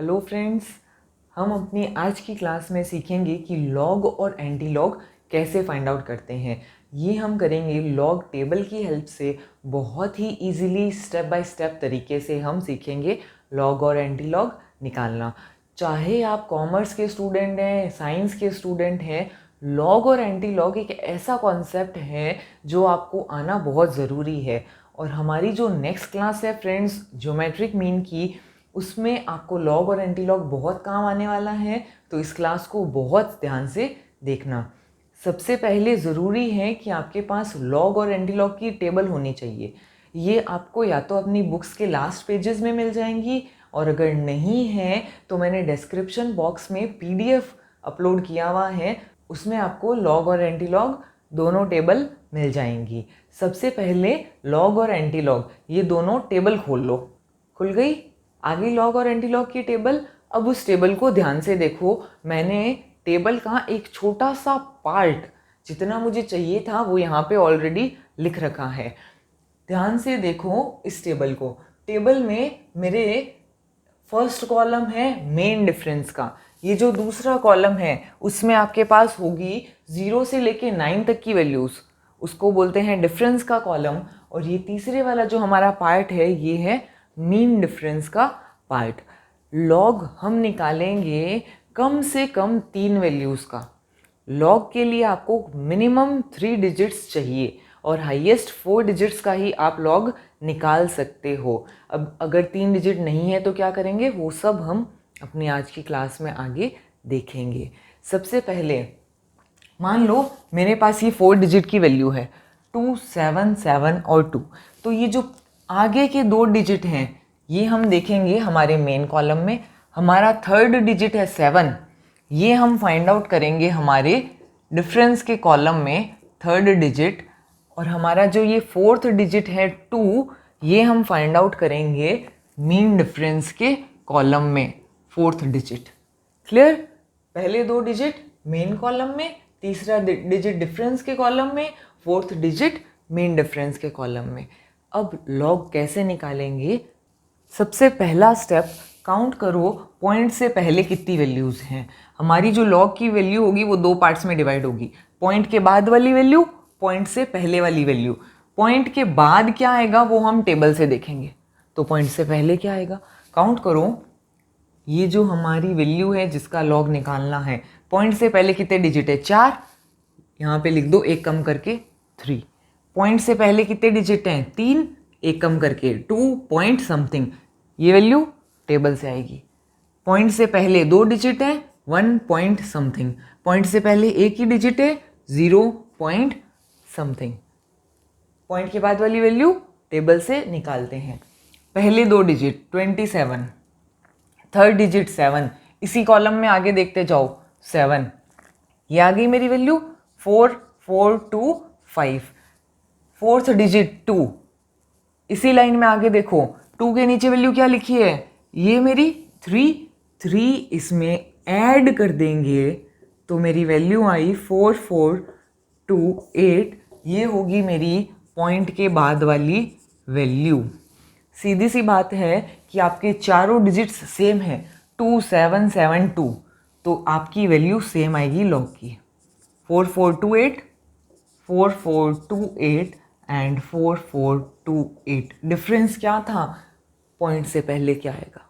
Hello friends, हम अपनी आज की क्लास में सीखेंगे कि लॉग और एंटी लॉग कैसे फाइंड आउट करते हैं। ये हम करेंगे लॉग टेबल की हेल्प से। बहुत ही इजीली स्टेप बाय स्टेप तरीके से हम सीखेंगे लॉग और एंटी लॉग निकालना। चाहे आप कॉमर्स के स्टूडेंट हैं, साइंस के स्टूडेंट हैं, लॉग और एंटी लॉग एक ऐसा कॉन्सेप्ट है जो आपको आना बहुत ज़रूरी है। और हमारी जो नेक्स्ट क्लास है फ्रेंड्स, ज्योमेट्रिक मीन की, उसमें आपको लॉग और एंटी लॉग बहुत काम आने वाला है। तो इस क्लास को बहुत ध्यान से देखना। सबसे पहले ज़रूरी है कि आपके पास लॉग और एंटी लॉग की टेबल होनी चाहिए। ये आपको या तो अपनी बुक्स के लास्ट पेजेस में मिल जाएंगी, और अगर नहीं है तो मैंने डिस्क्रिप्शन बॉक्स में पीडीएफ अपलोड किया हुआ है, उसमें आपको लॉग और एंटी लॉग दोनों टेबल मिल जाएंगी। सबसे पहले लॉग और एंटी लॉग ये दोनों टेबल खोल लो। खुल गई? आ गई लॉग और एंटी लॉग की टेबल। अब उस टेबल को ध्यान से देखो। मैंने टेबल का एक छोटा सा पार्ट, जितना मुझे चाहिए था, वो यहाँ पे ऑलरेडी लिख रखा है। ध्यान से देखो इस टेबल को। टेबल में मेरे फर्स्ट कॉलम है मेन डिफरेंस का। ये जो दूसरा कॉलम है उसमें आपके पास होगी 0 से लेके 9 तक की वैल्यूज़, उसको बोलते हैं डिफरेंस का कॉलम। और ये तीसरे वाला जो हमारा पार्ट है ये है मीन डिफरेंस का पार्ट। लॉग हम निकालेंगे कम से कम 3 वैल्यूज़ का। लॉग के लिए आपको मिनिमम 3 डिजिट्स चाहिए और हाईएस्ट 4 डिजिट्स का ही आप लॉग निकाल सकते हो। अब अगर 3 डिजिट नहीं है तो क्या करेंगे, वो सब हम अपनी आज की क्लास में आगे देखेंगे। सबसे पहले मान लो मेरे पास ये 4 डिजिट की वैल्यू है 2, 7, 7 और 2। तो ये जो आगे के 2 डिजिट हैं ये हम देखेंगे हमारे मेन कॉलम में। हमारा थर्ड डिजिट है 7, ये हम फाइंड आउट करेंगे हमारे डिफरेंस के कॉलम में, थर्ड डिजिट। और हमारा जो ये फोर्थ डिजिट है 2, ये हम फाइंड आउट करेंगे मीन डिफरेंस के कॉलम में, फोर्थ डिजिट। क्लियर? पहले 2 डिजिट मेन कॉलम में, तीसरा डिजिट डिफरेंस के कॉलम में, फोर्थ डिजिट मीन डिफरेंस के कॉलम में। अब लॉग कैसे निकालेंगे? सबसे पहला स्टेप, काउंट करो पॉइंट से पहले कितनी वैल्यूज़ हैं। हमारी जो लॉग की वैल्यू होगी वो 2 पार्ट्स में डिवाइड होगी, पॉइंट के बाद वाली वैल्यू, पॉइंट से पहले वाली वैल्यू। पॉइंट के बाद क्या आएगा वो हम टेबल से देखेंगे। तो पॉइंट से पहले क्या आएगा, काउंट करो। ये जो हमारी वैल्यू है जिसका लॉग निकालना है, पॉइंट से पहले कितने डिजिट है? 4। यहाँ पे लिख दो, एक कम करके 3। पॉइंट से पहले कितने डिजिट हैं? 3, एक कम करके 2 पॉइंट समथिंग। ये वैल्यू टेबल से आएगी। पॉइंट से पहले 2 डिजिट हैं, 1 पॉइंट समथिंग। पॉइंट से पहले एक ही डिजिट है, 0 पॉइंट समथिंग। पॉइंट के बाद वाली वैल्यू टेबल से निकालते हैं। पहले 2 डिजिट 27, थर्ड डिजिट 7, इसी कॉलम में आगे देखते जाओ 7, ये आ गई मेरी वैल्यू 4, 4, 2, 5। फोर्थ डिजिट 2, इसी लाइन में आगे देखो 2 के नीचे वैल्यू क्या लिखी है? ये मेरी 3, 3 इसमें ऐड कर देंगे तो मेरी वैल्यू आई 4, 4, 2, 8। ये होगी मेरी पॉइंट के बाद वाली वैल्यू। सीधी सी बात है कि आपके चारों डिजिट्स सेम हैं, 2, 7, 7, 2, तो आपकी वैल्यू सेम आएगी लॉग की। 4, 4, 2, 8, 4, 4, 2, 8 एंड 4, 4, 2, 8। डिफरेंस क्या था? पॉइंट से पहले क्या आएगा?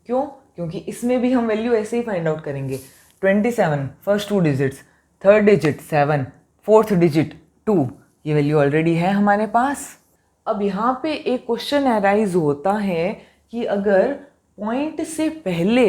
क्यों? क्योंकि इसमें भी हम वैल्यू ऐसे ही फाइंड आउट करेंगे। 27 first 2 digits, third digit 7, fourth digit 2, ये वैल्यू ऑलरेडी है हमारे पास। अब यहाँ पे एक क्वेश्चन अराइज होता है कि अगर पॉइंट से पहले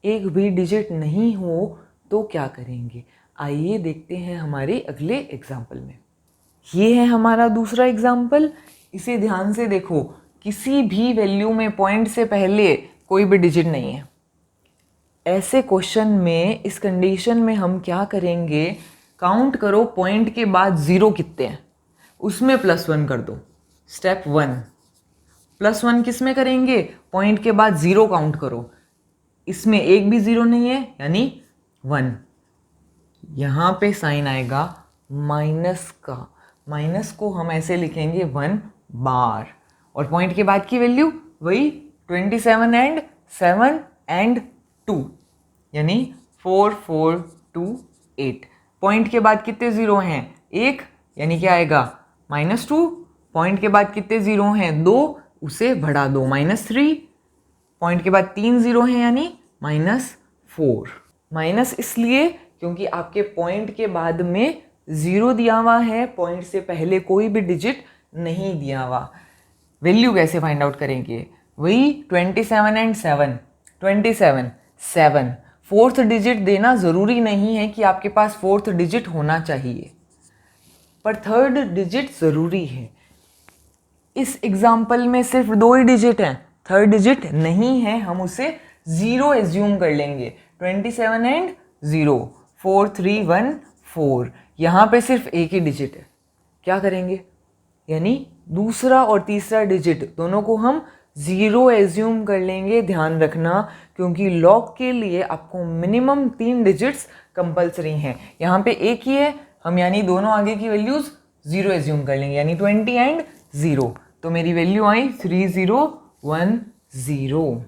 एक भी डिजिट नहीं हो तो क्या करेंगे? आइए देखते हैं हमारे अगले एग्जाम्पल में। ये है हमारा दूसरा एग्जाम्पल। इसे ध्यान से देखो, किसी भी वैल्यू में पॉइंट से पहले कोई भी डिजिट नहीं है। ऐसे क्वेश्चन में, इस कंडीशन में हम क्या करेंगे, काउंट करो पॉइंट के बाद 0 कितने हैं, उसमें +1 कर दो। स्टेप 1, +1 किस में करेंगे? पॉइंट के बाद 0 काउंट करो, इसमें एक भी 0 नहीं है यानी 1। यहाँ पे साइन आएगा माइनस का, माइनस को हम ऐसे लिखेंगे 1 बार। और पॉइंट के बाद की वैल्यू वही 27 एंड 7 एंड 2 यानी 4 4 2 8। पॉइंट के बाद कितने ज़ीरो हैं? एक, यानी क्या आएगा -2। पॉइंट के बाद कितने ज़ीरो हैं? 2, उसे बढ़ा दो -3। पॉइंट के बाद 3 ज़ीरो हैं यानी -4। माइनस इसलिए क्योंकि आपके पॉइंट के बाद में ज़ीरो दिया हुआ है, पॉइंट से पहले कोई भी डिजिट नहीं दिया हुआ। वैल्यू कैसे फाइंड आउट करेंगे? वही 27 एंड 7। 27 7, फोर्थ डिजिट देना ज़रूरी नहीं है कि आपके पास फोर्थ डिजिट होना चाहिए, पर थर्ड डिजिट ज़रूरी है। इस एग्जाम्पल में सिर्फ 2 ही डिजिट हैं, थर्ड डिजिट नहीं है, हम उसे 0 एज्यूम कर लेंगे। 27 एंड 0, 4 3 1 4। यहाँ पे सिर्फ एक ही डिजिट है, क्या करेंगे? यानी दूसरा और तीसरा डिजिट दोनों को हम 0 एज्यूम कर लेंगे। ध्यान रखना, क्योंकि लॉग के लिए आपको मिनिमम 3 डिजिट्स कंपलसरी हैं। यहाँ पे एक ही है, हम यानी दोनों आगे की वैल्यूज़ 0 एज्यूम कर लेंगे, यानी 20 एंड 0। तो मेरी वैल्यू आई 3010।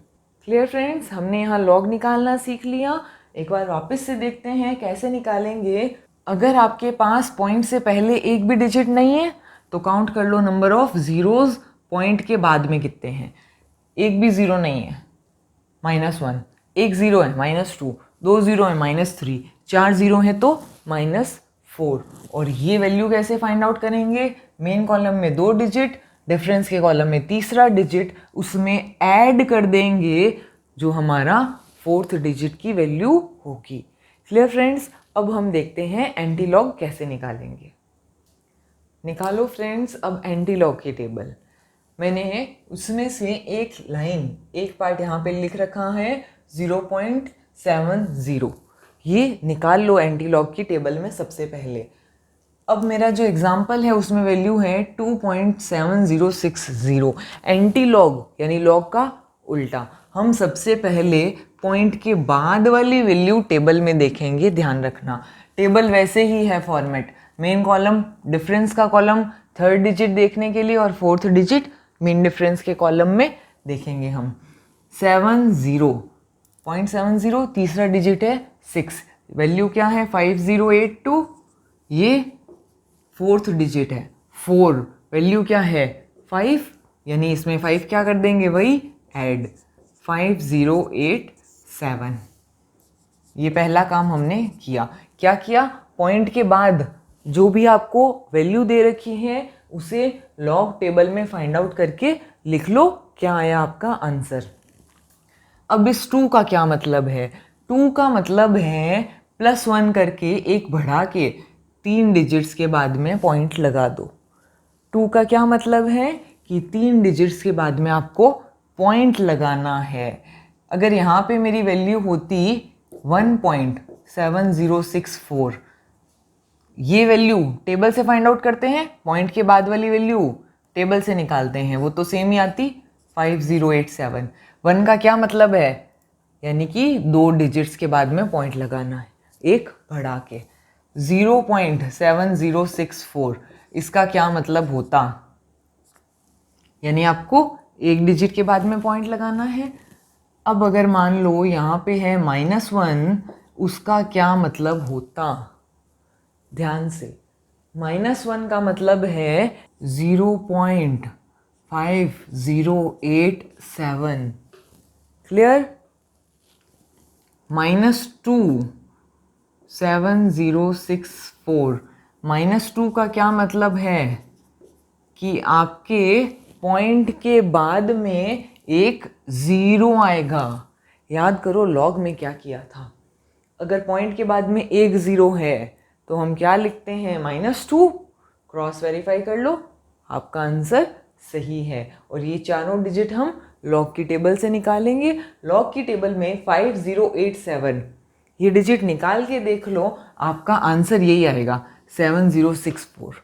क्लियर फ्रेंड्स, हमने यहाँ लॉग निकालना सीख लिया। एक बार वापस से देखते हैं कैसे निकालेंगे। अगर आपके पास पॉइंट से पहले एक भी डिजिट नहीं है तो काउंट कर लो नंबर ऑफ ज़ीरोज़ पॉइंट के बाद में कितने हैं। एक भी ज़ीरो नहीं है -1, एक ज़ीरो है -2, 2 ज़ीरो है -3, 4 ज़ीरो है तो -4। और ये वैल्यू कैसे फाइंड आउट करेंगे? मेन कॉलम में 2 डिजिट, डिफरेंस के कॉलम में तीसरा डिजिट, उसमें ऐड कर देंगे जो हमारा फोर्थ डिजिट की वैल्यू होगी। क्लियर फ्रेंड्स, अब हम देखते हैं एंटीलॉग कैसे निकालेंगे। निकालो फ्रेंड्स अब एंटीलॉग की टेबल। मैंने उसमें से एक लाइन, एक पार्ट यहाँ पे लिख रखा है 0.70। ये निकाल लो एंटीलॉग की टेबल में सबसे पहले। अब मेरा जो एग्जाम्पल है उसमें वैल्यू है 2.7060। एंटीलॉग यानी लॉग का उल्टा। हम सबसे पहले पॉइंट के बाद वाली वैल्यू टेबल में देखेंगे। ध्यान रखना, टेबल वैसे ही है फॉर्मेट, मेन कॉलम डिफरेंस का कॉलम थर्ड डिजिट देखने के लिए और फोर्थ डिजिट मेन डिफरेंस के कॉलम में देखेंगे हम। 0.70, तीसरा डिजिट है 6, वैल्यू क्या है 5082। ये फोर्थ डिजिट है 4, वैल्यू क्या है 5, यानी इसमें 5 क्या कर देंगे, वही ऐड 5087। ये पहला काम हमने किया। क्या किया? पॉइंट के बाद जो भी आपको वैल्यू दे रखी है उसे लॉग टेबल में फाइंड आउट करके लिख लो क्या आया आपका आंसर। अब इस 2 का क्या मतलब है? 2 का मतलब है +1 करके एक बढ़ा के 3 डिजिट्स के बाद में पॉइंट लगा दो। 2 का क्या मतलब है कि 3 डिजिट्स के बाद में आपको पॉइंट लगाना है। अगर यहाँ पे मेरी वैल्यू होती 1.7064, ये वैल्यू टेबल से फाइंड आउट करते हैं, पॉइंट के बाद वाली वैल्यू टेबल से निकालते हैं, वो तो सेम ही आती 5087। 1 का क्या मतलब है? यानी कि 2 डिजिट्स के बाद में पॉइंट लगाना है, एक बढ़ा के। 0.7064 इसका क्या मतलब होता? यानी आपको एक डिजिट के बाद में पॉइंट लगाना है। अब अगर मान लो यहाँ पे है -1, उसका क्या मतलब होता? ध्यान से, -1 का मतलब है 0.5087। क्लियर? -2 7064, -2 का क्या मतलब है कि आपके पॉइंट के बाद में एक ज़ीरो आएगा। याद करो लॉग में क्या किया था, अगर पॉइंट के बाद में एक ज़ीरो है तो हम क्या लिखते हैं, -2। क्रॉस वेरीफाई कर लो, आपका आंसर सही है। और ये चारों डिजिट हम लॉग की टेबल से निकालेंगे। लॉग की टेबल में 5087, ये डिजिट निकाल के देख लो, आपका आंसर यही आएगा 7064।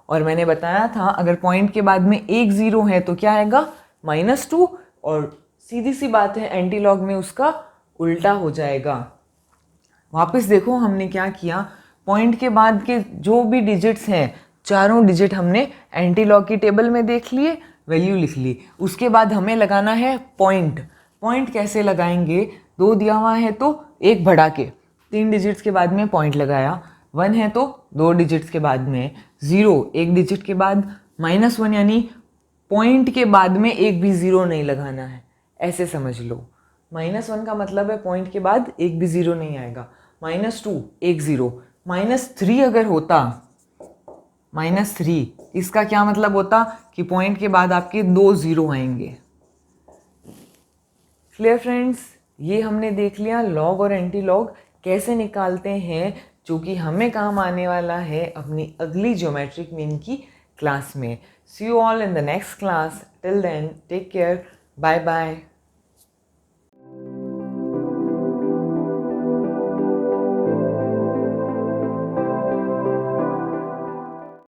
और मैंने बताया था अगर पॉइंट के बाद में एक ज़ीरो है तो क्या आएगा, -2। और सीधी सी बात है एंटीलॉग में उसका उल्टा हो जाएगा। वापस देखो हमने क्या किया, पॉइंट के बाद के जो भी डिजिट्स हैं चारों डिजिट हमने एंटीलॉग की टेबल में देख लिए, वैल्यू लिख ली। उसके बाद हमें लगाना है पॉइंट। पॉइंट कैसे लगाएंगे? 2 दिया हुआ है तो एक बढ़ा के 3 डिजिट्स के बाद में पॉइंट लगाया, 1 है तो 2 डिजिट्स के बाद में, 0 एक डिजिट के बाद, -1 यानी पॉइंट के बाद में एक भी ज़ीरो नहीं लगाना है, ऐसे समझ लो। -1 का मतलब है पॉइंट के बाद एक भी ज़ीरो नहीं आएगा। -2 एक ज़ीरो, -3 अगर होता, -3 इसका क्या मतलब होता कि पॉइंट के बाद आपके 2 ज़ीरो आएंगे। क्लियर फ्रेंड्स, ये हमने देख लिया लॉग और एंटी लॉग कैसे निकालते हैं, जो कि हमें काम आने वाला है अपनी अगली ज्योमेट्रिक मीन की क्लास में। See you all in the next class, till then take care, bye bye.